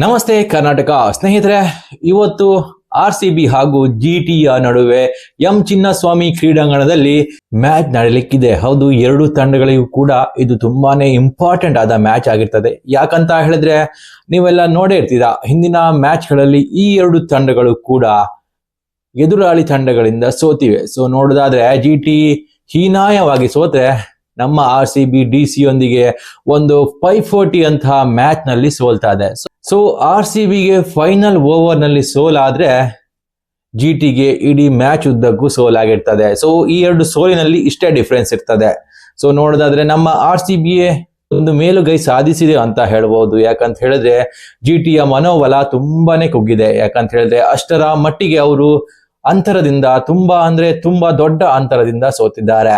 ನಮಸ್ತೆ ಕರ್ನಾಟಕ ಸ್ನೇಹಿತರೆ, ಇವತ್ತು RCB ಹಾಗೂ GTಯ ನಡುವೆ ಎಂ ಚಿನ್ನಸ್ವಾಮಿ ಕ್ರೀಡಾಂಗಣದಲ್ಲಿ ಮ್ಯಾಚ್ ನಡೆಯಲಿಕ್ಕಿದೆ. ಹೌದು, ಎರಡು ತಂಡಗಳಿಗೂ ಕೂಡ ಇದು ತುಂಬಾನೇ ಇಂಪಾರ್ಟೆಂಟ್ ಆದ ಮ್ಯಾಚ್ ಆಗಿರ್ತದೆ. ಯಾಕಂತ ಹೇಳಿದ್ರೆ ನೀವೆಲ್ಲ ನೋಡೇ ಇರ್ತೀರಾ, ಹಿಂದಿನ ಮ್ಯಾಚ್ಗಳಲ್ಲಿ ಈ ಎರಡು ತಂಡಗಳು ಕೂಡ ಎದುರಾಳಿ ತಂಡಗಳಿಂದ ಸೋತಿವೆ. ಸೊ ನೋಡೋದಾದ್ರೆ GT ಹೀನಾಯವಾಗಿ ಸೋತ್ರೆ, ನಮ್ಮ RCB DC ಯೊಂದಿಗೆ ಒಂದು 540 ಅಂತಹ ಮ್ಯಾಚ್ ನಲ್ಲಿ ಸೋಲ್ತಾ ಇದೆ. ಸೊ RCBಗೆ ಫೈನಲ್ ಓವರ್ ನಲ್ಲಿ ಸೋಲಾದ್ರೆ GTಗೆ ಇಡೀ ಮ್ಯಾಚ್ ಉದ್ದಕ್ಕೂ ಸೋಲಾಗಿರ್ತದೆ. ಸೊ ಈ ಎರಡು ಸೋಲಿನಲ್ಲಿ ಇಷ್ಟೇ ಡಿಫ್ರೆನ್ಸ್ ಇರ್ತದೆ. ಸೊ ನೋಡೋದಾದ್ರೆ ನಮ್ಮ RCBಯೇ ಒಂದು ಮೇಲುಗೈ ಸಾಧಿಸಿದೆ ಅಂತ ಹೇಳ್ಬಹುದು. ಯಾಕಂತ ಹೇಳಿದ್ರೆ GTಯ ಮನೋಬಲ ತುಂಬಾನೇ ಕುಗ್ಗಿದೆ. ಯಾಕಂತ ಹೇಳಿದ್ರೆ ಅಷ್ಟರ ಮಟ್ಟಿಗೆ ಅವರು ಅಂತರದಿಂದ ತುಂಬಾ ದೊಡ್ಡ ಅಂತರದಿಂದ ಸೋತಿದ್ದಾರೆ.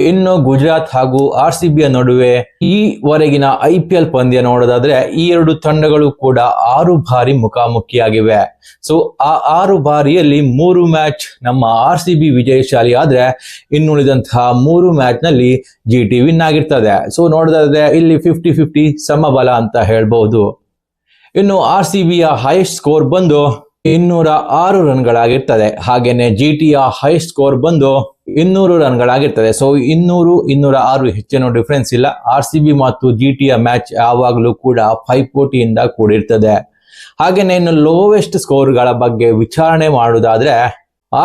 ಇನ್ನು ಗುಜರಾತ್ ಹಾಗೂ RCBಯ ನಡುವೆ ಈವರೆಗಿನ IPL ಪಂದ್ಯ ನೋಡೋದಾದ್ರೆ ಈ ಎರಡು ತಂಡಗಳು ಕೂಡ 6 ಬಾರಿ ಮುಖಾಮುಖಿಯಾಗಿವೆ. ಸೊ ಆ 6 ಬಾರಿಯಲ್ಲಿ 3 ಮ್ಯಾಚ್ ನಮ್ಮ RCB ವಿಜಯಶಾಲಿ ಆದ್ರೆ ಇನ್ನುಳಿದಂತಹ 3 ಮ್ಯಾಚ್ ನಲ್ಲಿ GT ವಿನ್ ಆಗಿರ್ತದೆ. ಸೊ ನೋಡೋದಾದ್ರೆ ಇಲ್ಲಿ 50-50 ಸಮಬಲ ಅಂತ ಹೇಳ್ಬಹುದು. ಇನ್ನು RCBಯ ಹೈಯೆಸ್ಟ್ ಸ್ಕೋರ್ ಬಂದು 206 ರನ್ಗಳಾಗಿರ್ತದೆ. ಹಾಗೇನೆ GTಯ ಹೈಯೆಸ್ಟ್ ಸ್ಕೋರ್ ಬಂದು 200 ರನ್ಗಳಾಗಿರ್ತದೆ. ಸೊ 200-206 ಹೆಚ್ಚೇನೋ ಡಿಫ್ರೆನ್ಸ್ ಇಲ್ಲ. RCB ಮತ್ತು GTಯ ಮ್ಯಾಚ್ ಯಾವಾಗಲೂ ಕೂಡ 540 ಇಂದ ಕೂಡಿರ್ತದೆ. ಹಾಗೇನೆ ಇನ್ನು ಲೋವೆಸ್ಟ್ ಸ್ಕೋರ್ಗಳ ಬಗ್ಗೆ ವಿಚಾರಣೆ ಮಾಡುವುದಾದ್ರೆ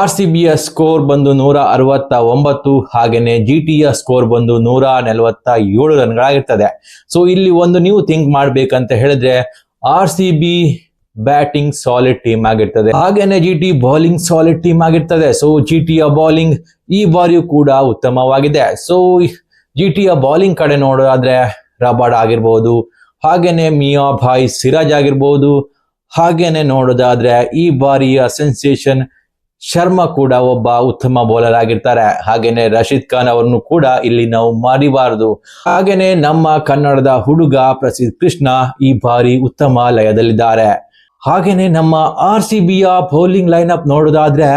RCBಯ ಸ್ಕೋರ್ ಬಂದು 169, ಹಾಗೇನೆ GTಯ ಸ್ಕೋರ್ ಬಂದು 147 ರನ್ಗಳಾಗಿರ್ತದೆ. ಸೊ ಇಲ್ಲಿ ಒಂದು ನೀವು ಥಿಂಕ್ ಮಾಡ್ಬೇಕಂತ ಹೇಳಿದ್ರೆ RCB ಬ್ಯಾಟಿಂಗ್ ಸಾಲಿಡ್ ಟೀಮ್ ಆಗಿರ್ತದೆ, ಹಾಗೇನೆ GT ಬೌಲಿಂಗ್ ಸಾಲಿಡ್ ಟೀಮ್ ಆಗಿರ್ತದೆ. ಸೊ GTಯ ಬೌಲಿಂಗ್ ಈ ಬಾರಿಯೂ ಕೂಡ ಉತ್ತಮವಾಗಿದೆ. ಸೊ GTಯ ಬೌಲಿಂಗ್ ಕಡೆ ನೋಡೋದಾದ್ರೆ ರಬಾಡ್ ಆಗಿರ್ಬಹುದು, ಹಾಗೇನೆ ಮಿಯಾ ಭಾಯ್ ಸಿರಾಜ್ ಆಗಿರ್ಬಹುದು, ಹಾಗೇನೆ ನೋಡೋದಾದ್ರೆ ಈ ಬಾರಿಯ ಸೆನ್ಸೇಷನ್ ಶರ್ಮಾ ಕೂಡ ಒಬ್ಬ ಉತ್ತಮ ಬೌಲರ್ ಆಗಿರ್ತಾರೆ. ಹಾಗೇನೆ ರಶೀದ್ ಖಾನ್ ಅವರನ್ನು ಕೂಡ ಇಲ್ಲಿ ನಾವು ಮರಿಬಾರದು. ಹಾಗೇನೆ ನಮ್ಮ ಕನ್ನಡದ ಹುಡುಗ ಪ್ರಸಿದ್ಧ ಕೃಷ್ಣ ಈ ಬಾರಿ ಉತ್ತಮ ಲಯದಲ್ಲಿದ್ದಾರೆ. ಹಾಗೇನೆ ನಮ್ಮ RCBಯ ಬೌಲಿಂಗ್ ಲೈನ್ ಅಪ್ ನೋಡೋದಾದ್ರೆ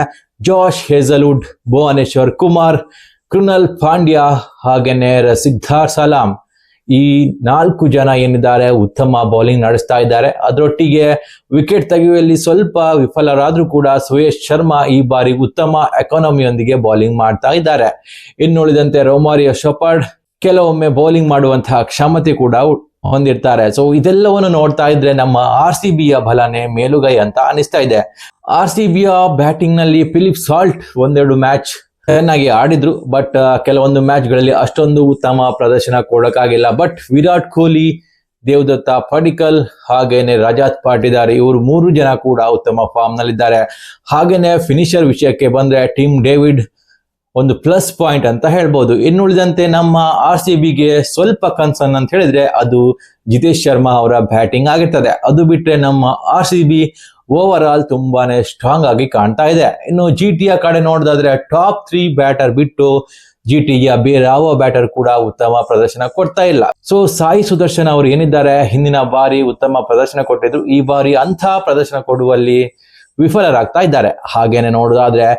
ಜಾಶ್ ಹೇಜಲ್ವುಡ್, ಭುವನೇಶ್ವರ್ ಕುಮಾರ್, ಕೃಣಾಲ್ ಪಾಂಡ್ಯ, ಹಾಗೇನೆ ಸಿದ್ಧಾರ್ಥ್ ಸಲಾಂ ಈ 4 ಜನ ಏನಿದ್ದಾರೆ ಉತ್ತಮ ಬೌಲಿಂಗ್ ನಡೆಸ್ತಾ ಇದ್ದಾರೆ. ಅದರೊಟ್ಟಿಗೆ ವಿಕೆಟ್ ತೆಗೆಯುವಲ್ಲಿ ಸ್ವಲ್ಪ ವಿಫಲರಾದ್ರೂ ಕೂಡ ಸುಯೇಶ್ ಶರ್ಮಾ ಈ ಬಾರಿ ಉತ್ತಮ ಎಕಾನಮಿಯೊಂದಿಗೆ ಬೌಲಿಂಗ್ ಮಾಡ್ತಾ ಇದ್ದಾರೆ. ಇನ್ನುಳಿದಂತೆ ರೋಮಾರಿಯೋ ಶೆಪರ್ಡ್ ಕೆಲವೊಮ್ಮೆ ಬೌಲಿಂಗ್ ಮಾಡುವಂತಹ ಕ್ಷಮತೆ ಕೂಡ ಹೊಂದಿರ್ತಾರೆ. ಸೊ ಇದೆಲ್ಲವನ್ನು ನೋಡ್ತಾ ಇದ್ರೆ ನಮ್ಮ RCBಯ ಬಲನೆ ಮೇಲುಗೈ ಅಂತ ಅನಿಸ್ತಾ ಇದೆ. RCBಯ ಬ್ಯಾಟಿಂಗ್ ನಲ್ಲಿ ಫಿಲಿಪ್ ಸಾಲ್ಟ್ ಒಂದೆರಡು ಮ್ಯಾಚ್ ಚೆನ್ನಾಗಿ ಆಡಿದ್ರು, ಬಟ್ ಕೆಲವೊಂದು ಮ್ಯಾಚ್ ಗಳಲ್ಲಿ ಅಷ್ಟೊಂದು ಉತ್ತಮ ಪ್ರದರ್ಶನ ಕೊಡಕ್ಕಾಗಿಲ್ಲ. ಬಟ್ ವಿರಾಟ್ ಕೊಹ್ಲಿ, ದೇವದತ್ತ ಪಡಿಕ್ಕಲ್, ಹಾಗೇನೆ ರಜತ್ ಪಾಟಿದಾರ್ ಇವರು 3 ಜನ ಕೂಡ ಉತ್ತಮ ಫಾರ್ಮ್ ನಲ್ಲಿದ್ದಾರೆ. ಹಾಗೇನೆ ಫಿನಿಶರ್ ವಿಷಯಕ್ಕೆ ಬಂದ್ರೆ ಟಿಮ್ ಡೇವಿಡ್ ಒಂದು ಪ್ಲಸ್ ಪಾಯಿಂಟ್ ಅಂತ ಹೇಳ್ಬೋದು. ಇನ್ನುಳಿದಂತೆ ನಮ್ಮ RCBಗೆ ಸ್ವಲ್ಪ ಕನ್ಸರ್ನ್ ಅಂತ ಹೇಳಿದ್ರೆ ಅದು ಜಿತೇಶ್ ಶರ್ಮಾ ಅವರ ಬ್ಯಾಟಿಂಗ್ ಆಗಿರ್ತದೆ. ಅದು ಬಿಟ್ರೆ ನಮ್ಮ RCB ಓವರ್ ಆಲ್ ತುಂಬಾನೇ ಸ್ಟ್ರಾಂಗ್ ಆಗಿ ಕಾಣ್ತಾ ಇದೆ. ಇನ್ನು GTಯ ಕಡೆ ನೋಡೋದಾದ್ರೆ ಟಾಪ್ 3 ಬ್ಯಾಟರ್ ಬಿಟ್ಟು GTಯ ಬೇರೆ ಯಾವ ಬ್ಯಾಟರ್ ಕೂಡ ಉತ್ತಮ ಪ್ರದರ್ಶನ ಕೊಡ್ತಾ ಇಲ್ಲ. ಸೊ ಸಾಯಿ ಸುದರ್ಶನ್ ಅವರು ಏನಿದ್ದಾರೆ ಹಿಂದಿನ ಬಾರಿ ಉತ್ತಮ ಪ್ರದರ್ಶನ ಕೊಟ್ಟಿದ್ರು, ಈ ಬಾರಿ ಅಂಥ ಪ್ರದರ್ಶನ ಕೊಡುವಲ್ಲಿ ವಿಫಲರಾಗ್ತಾ ಇದ್ದಾರೆ. ಹಾಗೇನೆ ನೋಡೋದಾದ್ರೆ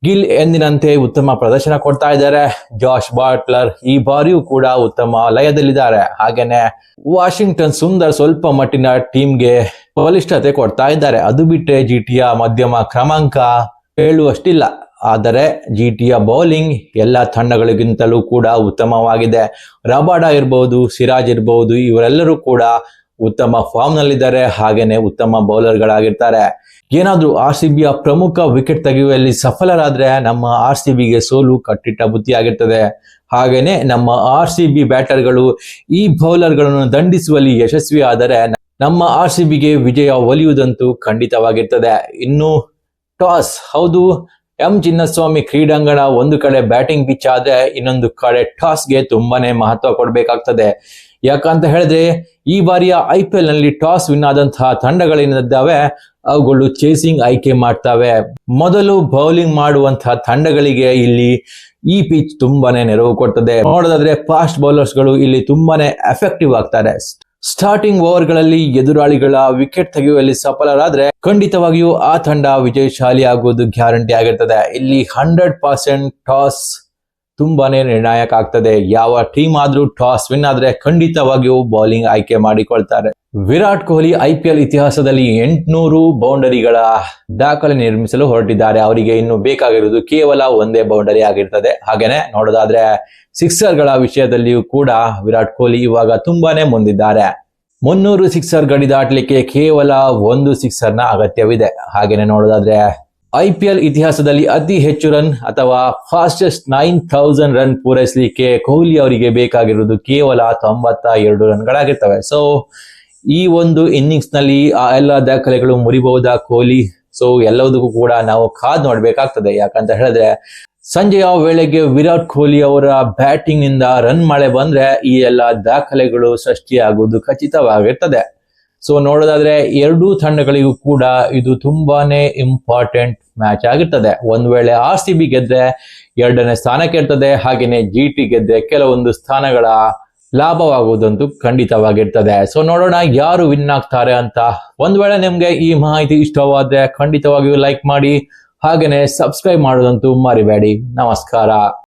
ಗಿಲ್ ಎಂದಿನಂತೆ ಉತ್ತಮ ಪ್ರದರ್ಶನ ಕೊಡ್ತಾ ಇದ್ದಾರೆ. ಜಾಶ್ ಬಾಟ್ಲರ್ ಈ ಬಾರಿಯೂ ಕೂಡ ಉತ್ತಮ ಲಯದಲ್ಲಿದ್ದಾರೆ. ಹಾಗೇನೆ ವಾಷಿಂಗ್ಟನ್ ಸುಂದರ್ ಸ್ವಲ್ಪ ಮಟ್ಟಿನ ಟೀಮ್ಗೆ ಬಲಿಷ್ಠತೆ ಕೊಡ್ತಾ ಇದ್ದಾರೆ. ಅದು ಬಿಟ್ಟರೆ GTಯ ಮಧ್ಯಮ ಕ್ರಮಾಂಕ ಹೇಳುವಷ್ಟಿಲ್ಲ. ಆದರೆ GTಯ ಬೌಲಿಂಗ್ ಎಲ್ಲ ತಂಡಗಳಿಗಿಂತಲೂ ಕೂಡ ಉತ್ತಮವಾಗಿದೆ. ರಬಾಡ ಇರಬಹುದು, ಸಿರಾಜ್ ಇರಬಹುದು, ಇವರೆಲ್ಲರೂ ಕೂಡ ಉತ್ತಮ ಫಾರ್ಮ್ ನಲ್ಲಿದ್ದಾರೆ. ಹಾಗೇನೆ ಉತ್ತಮ ಬೌಲರ್ಗಳಾಗಿರ್ತಾರೆ. ಏನಾದ್ರೂ RCBಯ ಪ್ರಮುಖ ವಿಕೆಟ್ ತೆಗೆಯುವಲ್ಲಿ ಸಫಲರಾದ್ರೆ ನಮ್ಮ RCBಗೆ ಸೋಲು ಕಟ್ಟಿಟ್ಟ ಬುತ್ತಿಯಾಗಿರ್ತದೆ. ಹಾಗೇನೆ ನಮ್ಮ RCB ಬ್ಯಾಟರ್ಗಳು ಈ ಬೌಲರ್ಗಳನ್ನು ದಂಡಿಸುವಲ್ಲಿ ಯಶಸ್ವಿ ಆದರೆ ನಮ್ಮ RCBಗೆ ವಿಜಯ ಒಲಿಯುವುದಂತೂ ಖಂಡಿತವಾಗಿರ್ತದೆ. ಇನ್ನು ಟಾಸ್, ಹೌದು, ಎಂ ಚಿನ್ನಸ್ವಾಮಿ ಕ್ರೀಡಾಂಗಣ ಒಂದು ಕಡೆ ಬ್ಯಾಟಿಂಗ್ ಪಿಚ್ ಆದ್ರೆ ಇನ್ನೊಂದು ಕಡೆ ಟಾಸ್ಗೆ ತುಂಬಾನೇ ಮಹತ್ವ ಕೊಡಬೇಕಾಗ್ತದೆ. ಯಾಕಂತ ಹೇಳಿದ್ರೆ ಈ ಬಾರಿಯ IPL ನಲ್ಲಿ ಟಾಸ್ ವಿನ್ ಆದಂತಹ ತಂಡಗಳೇನಿದ್ದಾವೆ ಅವುಗಳು ಚೇಸಿಂಗ್ ಆಯ್ಕೆ ಮಾಡ್ತವೆ. ಮೊದಲು ಬೌಲಿಂಗ್ ಮಾಡುವಂತಹ ತಂಡಗಳಿಗೆ ಇಲ್ಲಿ ಈ ಪಿಚ್ ತುಂಬಾನೇ ನೆರವು ಕೊಡ್ತದೆ. ನೋಡೋದಾದ್ರೆ ಫಾಸ್ಟ್ ಬೌಲರ್ಸ್ ಗಳು ಇಲ್ಲಿ ತುಂಬಾನೇ ಎಫೆಕ್ಟಿವ್ ಆಗ್ತಾರೆ. ಸ್ಟಾರ್ಟಿಂಗ್ ಓವರ್ಗಳಲ್ಲಿ ಎದುರಾಳಿಗಳ ವಿಕೆಟ್ ತೆಗೆಯುವಲ್ಲಿ ಸಫಲರಾದ್ರೆ ಖಂಡಿತವಾಗಿಯೂ ಆ ತಂಡ ವಿಜಯಶಾಲಿ ಆಗುವುದು ಗ್ಯಾರಂಟಿ ಆಗಿರ್ತದೆ. ಇಲ್ಲಿ 100% ಟಾಸ್ ತುಂಬಾನೇ ನಿರ್ಣಾಯಕ ಆಗ್ತದೆ. ಯಾವ ಟೀಮ್ ಆದ್ರೂ ಟಾಸ್ ವಿನ್ ಆದ್ರೆ ಖಂಡಿತವಾಗಿಯೂ ಬೌಲಿಂಗ್ ಆಯ್ಕೆ ಮಾಡಿಕೊಳ್ತಾರೆ. ವಿರಾಟ್ ಕೊಹ್ಲಿ IPL ಇತಿಹಾಸದಲ್ಲಿ 800 ಬೌಂಡರಿಗಳ ದಾಖಲೆ ನಿರ್ಮಿಸಲು ಹೊರಟಿದ್ದಾರೆ. ಅವರಿಗೆ ಇನ್ನು ಬೇಕಾಗಿರುವುದು ಕೇವಲ ಒಂದೇ ಬೌಂಡರಿ ಆಗಿರ್ತದೆ. ಹಾಗೇನೆ ನೋಡೋದಾದ್ರೆ ಸಿಕ್ಸರ್ಗಳ ವಿಷಯದಲ್ಲಿಯೂ ಕೂಡ ವಿರಾಟ್ ಕೊಹ್ಲಿ ಇವಾಗ ತುಂಬಾನೇ ಮುಂದಿದ್ದಾರೆ. 300 ಸಿಕ್ಸರ್ ಗಡಿ ದಾಟಲಿಕ್ಕೆ ಕೇವಲ ಒಂದು ಸಿಕ್ಸರ್ನ ಅಗತ್ಯವಿದೆ. ಹಾಗೇನೆ ನೋಡೋದಾದ್ರೆ IPL ಇತಿಹಾಸದಲ್ಲಿ ಅತಿ ಹೆಚ್ಚು ರನ್ ಅಥವಾ ಫಾಸ್ಟೆಸ್ಟ್ 9000 ರನ್ ಪೂರೈಸಲಿಕ್ಕೆ ಕೊಹ್ಲಿ ಅವರಿಗೆ ಬೇಕಾಗಿರುವುದು ಕೇವಲ 92 ರನ್ಗಳಾಗಿರ್ತವೆ. ಸೊ ಈ ಒಂದು ಇನ್ನಿಂಗ್ಸ್ ನಲ್ಲಿ ಆ ಎಲ್ಲ ದಾಖಲೆಗಳು ಮುರಿಬಹುದಾ ಕೊಹ್ಲಿ? ಸೊ ಎಲ್ಲದಕ್ಕೂ ಕೂಡ ನಾವು ಕಾದ್ ನೋಡ್ಬೇಕಾಗ್ತದೆ. ಯಾಕಂತ ಹೇಳಿದ್ರೆ ಸಂಜೆಯ ವೇಳೆಗೆ ವಿರಾಟ್ ಕೊಹ್ಲಿ ಅವರ ಬ್ಯಾಟಿಂಗ್ ನಿಂದ ರನ್ ಮಳೆ ಬಂದ್ರೆ ಈ ಎಲ್ಲ ದಾಖಲೆಗಳು ಸೃಷ್ಟಿಯಾಗುವುದು ಖಚಿತವಾಗಿರ್ತದೆ. ಸೊ ನೋಡೋದಾದ್ರೆ ಎರಡೂ ತಂಡಗಳಿಗೂ ಕೂಡ ಇದು ತುಂಬಾನೇ ಇಂಪಾರ್ಟೆಂಟ್ ಮ್ಯಾಚ್ ಆಗಿರ್ತದೆ. ಒಂದ್ ವೇಳೆ RCB ಗೆದ್ರೆ 2ನೇ ಸ್ಥಾನಕ್ಕೆ ಇರ್ತದೆ. ಹಾಗೇನೆ GT ಗೆದ್ರೆ ಕೆಲವೊಂದು ಸ್ಥಾನಗಳ ಲಾಭವಾಗುವುದಂತೂ ಖಂಡಿತವಾಗಿರ್ತದೆ. ಸೊ ನೋಡೋಣ ಯಾರು ವಿನ್ ಆಗ್ತಾರೆ ಅಂತ. ಒಂದ್ ವೇಳೆ ನಿಮ್ಗೆ ಈ ಮಾಹಿತಿ ಇಷ್ಟವಾದ್ರೆ ಖಂಡಿತವಾಗಿಯೂ ಲೈಕ್ ಮಾಡಿ, ಹಾಗೇನೆ ಸಬ್ಸ್ಕ್ರೈಬ್ ಮಾಡೋದಂತೂ ಮರಿಬೇಡಿ. ನಮಸ್ಕಾರ.